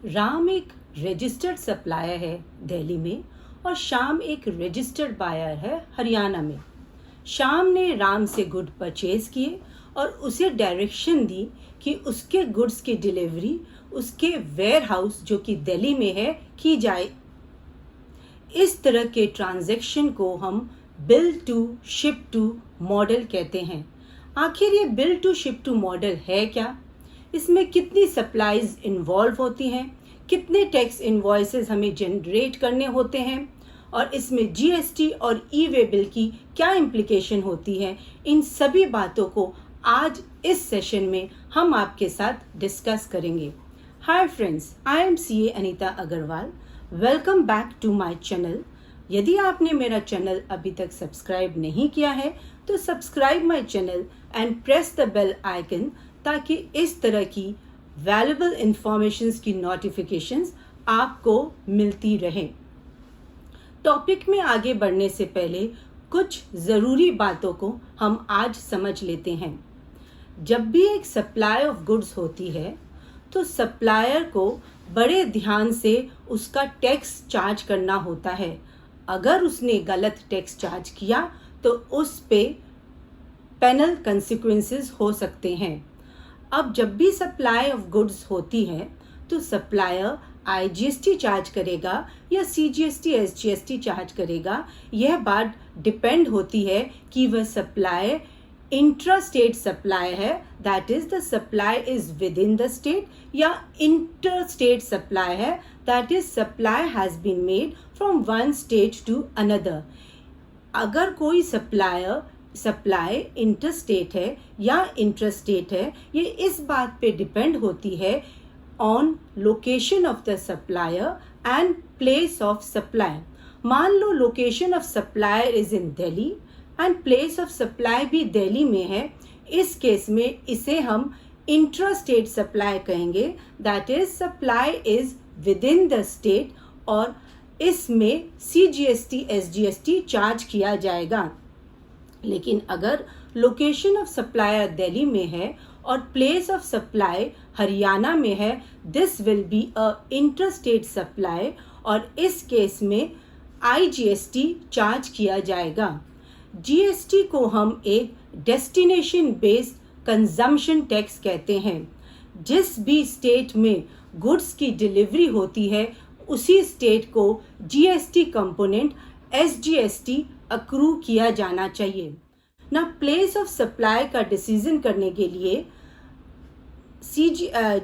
राम एक registered supplier है दिल्ली में और श्याम एक रजिस्टर्ड बायर है हरियाणा में। श्याम ने राम से गुड परचेज किए और उसे डायरेक्शन दी कि उसके गुड्स की डिलीवरी उसके वेयर हाउस जो कि दिल्ली में है की जाए। इस तरह के ट्रांजैक्शन को हम bill to ship to model कहते हैं। आखिर ये bill to ship to model है क्या? इसमें कितनी सप्लाईज इन्वॉल्व होती हैं, कितने टैक्स इनवॉइसेस हमें जनरेट करने होते हैं और इसमें जीएसटी और ई वे बिल की क्या इम्प्लीकेशन होती है, इन सभी बातों को आज इस सेशन में हम आपके साथ डिस्कस करेंगे। Hi friends, I am CA Anita Agarwal. Welcome back to my channel. यदि आपने मेरा चैनल अभी तक सब्सक्राइब नहीं किया है तो subscribe my channel and press the bell icon ताकि इस तरह की वैल्यूएबल इंफॉर्मेशंस की नोटिफिकेशंस आपको मिलती रहे। टॉपिक में आगे बढ़ने से पहले कुछ ज़रूरी बातों को हम आज समझ लेते हैं। जब भी एक सप्लाई ऑफ गुड्स होती है तो सप्लायर को बड़े ध्यान से उसका टैक्स चार्ज करना होता है। अगर उसने गलत टैक्स चार्ज किया तो उस पे पेनल कंसिक्वेंसेस हो सकते हैं। अब जब भी सप्लाई ऑफ गुड्स होती है तो सप्लायर आईजीएसटी चार्ज करेगा या सीजीएसटी एसजीएसटी चार्ज करेगा। यह बात डिपेंड होती है कि वह सप्लाई इंट्रा स्टेट सप्लाई है, that is the supply is within the state, या इंटर स्टेट सप्लाई है, that is supply has been made from one state to another. अगर कोई सप्लाई इंटरस्टेट है या इंट्रास्टेट है, ये इस बात पे डिपेंड होती है on location of the supplier and place of supply. मान लो location of supplier is in Delhi and place of supply भी दिल्ली में है। इस केस में इसे हम इंट्रास्टेट सप्लाई कहेंगे, that is supply is within the state और इसमें सीजीएसटी एसजीएसटी चार्ज किया जाएगा। लेकिन अगर लोकेशन ऑफ सप्लायर दिल्ली में है और प्लेस ऑफ सप्लाई हरियाणा में है, this will be a interstate supply और इस केस में आईजीएसटी चार्ज किया जाएगा। जीएसटी को हम एक डेस्टिनेशन बेस्ड कंजम्पशन टैक्स कहते हैं। जिस भी स्टेट में गुड्स की डिलीवरी होती है उसी स्टेट को जीएसटी कंपोनेंट एसजीएसटी अक्रू किया जाना चाहिए ना। प्लेस ऑफ सप्लाई का डिसीजन करने के लिए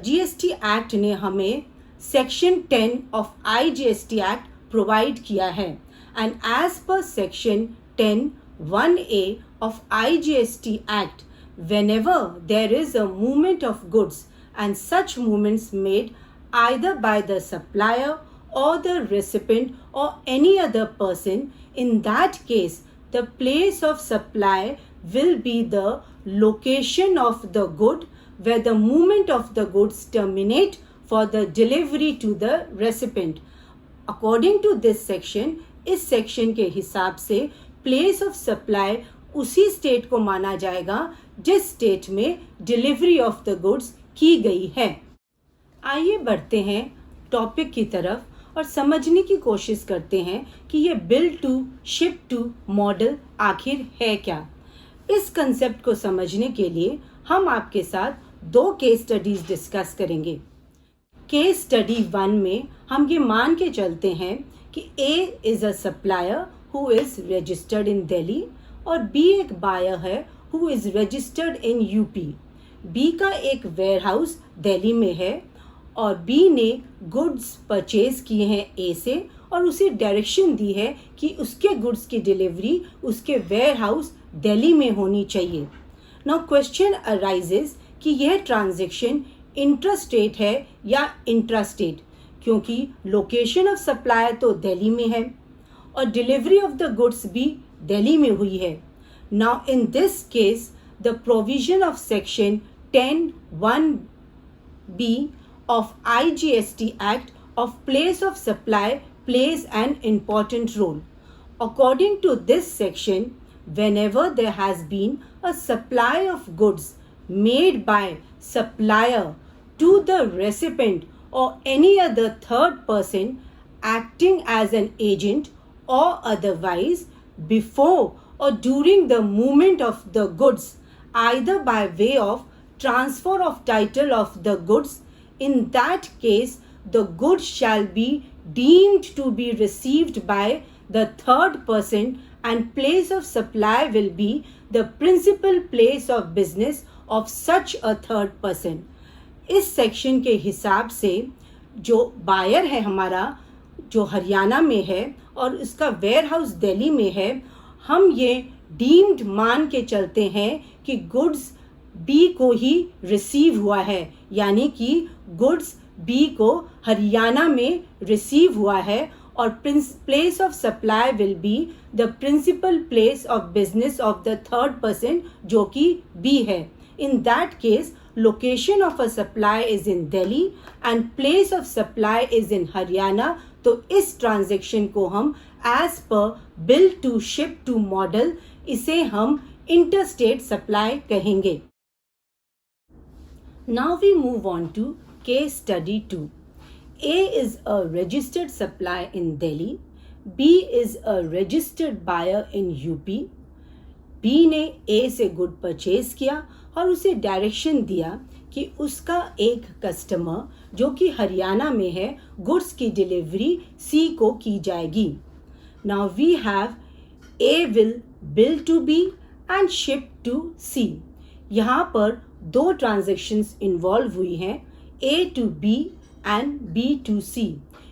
जीएसटी एक्ट ने हमें section 10 of IGST act provide किया है and as per section 10(1)(a of IGST Act, whenever there is a movement of goods and such movements made either by the supplier or the recipient or any other person, in that case the place of supply will be the location of the good where the movement of the goods terminate for the delivery to the recipient. According to this section, इस section के हिसाब से place of supply उसी state को माना जाएगा जिस state में डिलीवरी ऑफ द गुड्स की गई है। आइए बढ़ते हैं टॉपिक की तरफ और समझने की कोशिश करते हैं कि ये bill to ship to model आखिर है क्या। इस कंसेप्ट को समझने के लिए हम आपके साथ दो केस स्टडीज डिस्कस करेंगे। केस स्टडी 1 में हम ये मान के चलते हैं कि A is a supplier who is registered in Delhi और बी एक बायर है who is registered in UP. B का एक वेयर हाउस दिल्ली में है और बी ने गुड्स परचेज किए हैं ए से और उसे डायरेक्शन दी है कि उसके गुड्स की डिलीवरी उसके वेयर हाउस दिल्ली में होनी चाहिए। नाउ क्वेश्चन अराइजेस कि यह ट्रांजैक्शन इंट्रास्टेट है या इंट्रास्टेट, क्योंकि लोकेशन ऑफ सप्लाई तो दिल्ली में है और डिलीवरी ऑफ द गुड्स भी दिल्ली में हुई है। Now in this case the provision of section 10(1)(b of IGST Act of place of supply plays an important role. According to this section, whenever there has been a supply of goods made by supplier to the recipient or any other third person acting as an agent or otherwise before or during the movement of the goods, either by way of transfer of title of the goods. In that case, the goods shall be deemed to be received by the third person, and place of supply will be the principal place of business of such a third person. इस section के हिसाब से जो buyer है हमारा, जो हरियाणा में है और उसका वेयर हाउस दिल्ली में है, हम ये डीम्ड मान के चलते हैं कि गुड्स बी को ही रिसीव हुआ है, यानी कि गुड्स बी को हरियाणा में रिसीव हुआ है और place of supply will be the principal place of business of the third person, जो कि बी है. In that case location of a supply is in Delhi and place of supply is in Haryana. तो इस transaction को हम as per bill to ship to model, इसे हम interstate supply कहेंगे. Now we move on to case study 2. A is a registered supply in Delhi. B is a registered buyer in UP. B ने A से good purchase किया और उसे direction दिया कि उसका एक कस्टमर जो कि हरियाणा में है, गुड्स की डिलीवरी C को की जाएगी. Now we have A will bill to B and ship to C. यहाँ पर दो ट्रांजेक्शन्स इन्वॉल्व हुई हैं, A to B and B to C.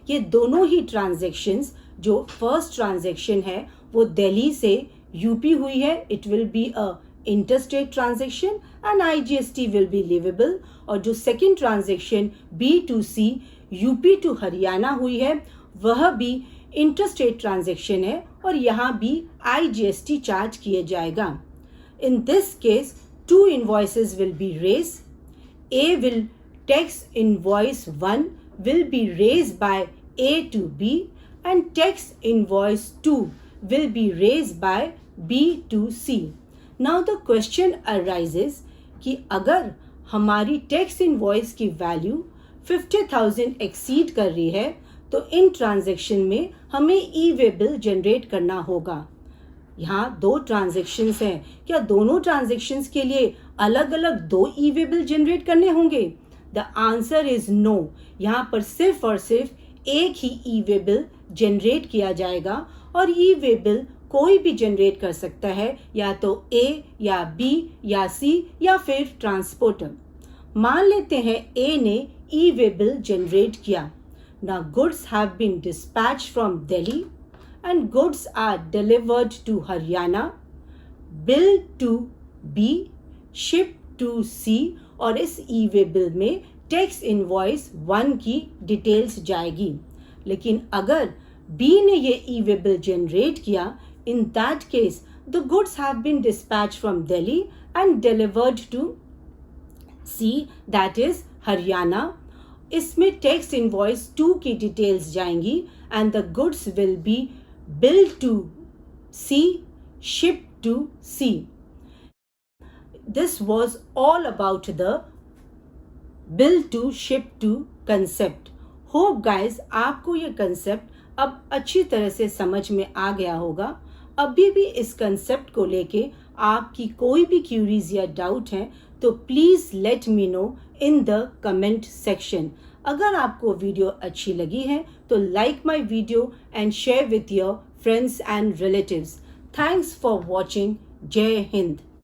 ये दोनों ही ट्रांजेक्शन्स, जो फर्स्ट ट्रांजेक्शन है वो दिल्ली से यूपी हुई है, it will be a interstate transaction and IGST will be leviable. और जो second transaction B to C UP to Haryana हुई है, वह भी इंटरस्टेट ट्रांजेक्शन है और यहाँ भी IGST चार्ज किया जाएगा. In this case two invoices will be raise. A will tax invoice 1 will be raised by A to B and tax invoice 2 will be raised by B to C. Now the question arises कि अगर हमारी tax invoice की value 50,000 exceed कर रही है तो इन transaction में हमें ई वे बिल जनरेट करना होगा. यहाँ दो ट्रांजैक्शंस हैं, क्या दोनों ट्रांजैक्शंस के लिए अलग अलग दो ई वे बिल जनरेट करने होंगे? The answer is no. यहाँ पर सिर्फ और सिर्फ एक ही ई वे बिल जनरेट किया जाएगा और ई वे बिल कोई भी जनरेट कर सकता है, या तो A या B या C या फिर ट्रांसपोर्टर. मान लेते हैं A ने ई वे बिल जनरेट किया. Now goods have been dispatched from Delhi and goods are delivered to Haryana, bill to B, ship to C, और इस ई वे बिल में टैक्स इनवॉइस 1 की डिटेल्स जाएगी. लेकिन अगर B ने ये ई वे बिल जनरेट किया, in that case the goods have been dispatched from Delhi and delivered to C, that is Haryana. इसमें टैक्स इनवॉइस 2 की डिटेल्स जाएंगी and the goods will be billed to C, shipped to C. This was all about the bill to ship to concept. Hope guys आपको ये concept अब अच्छी तरह से समझ में आ गया होगा. अभी भी इस कंसेप्ट को लेके आपकी कोई भी क्यूरीज या डाउट है तो please let me know in the comment section. अगर आपको वीडियो अच्छी लगी है तो like my video and share with your friends and relatives. Thanks for watching. जय हिंद.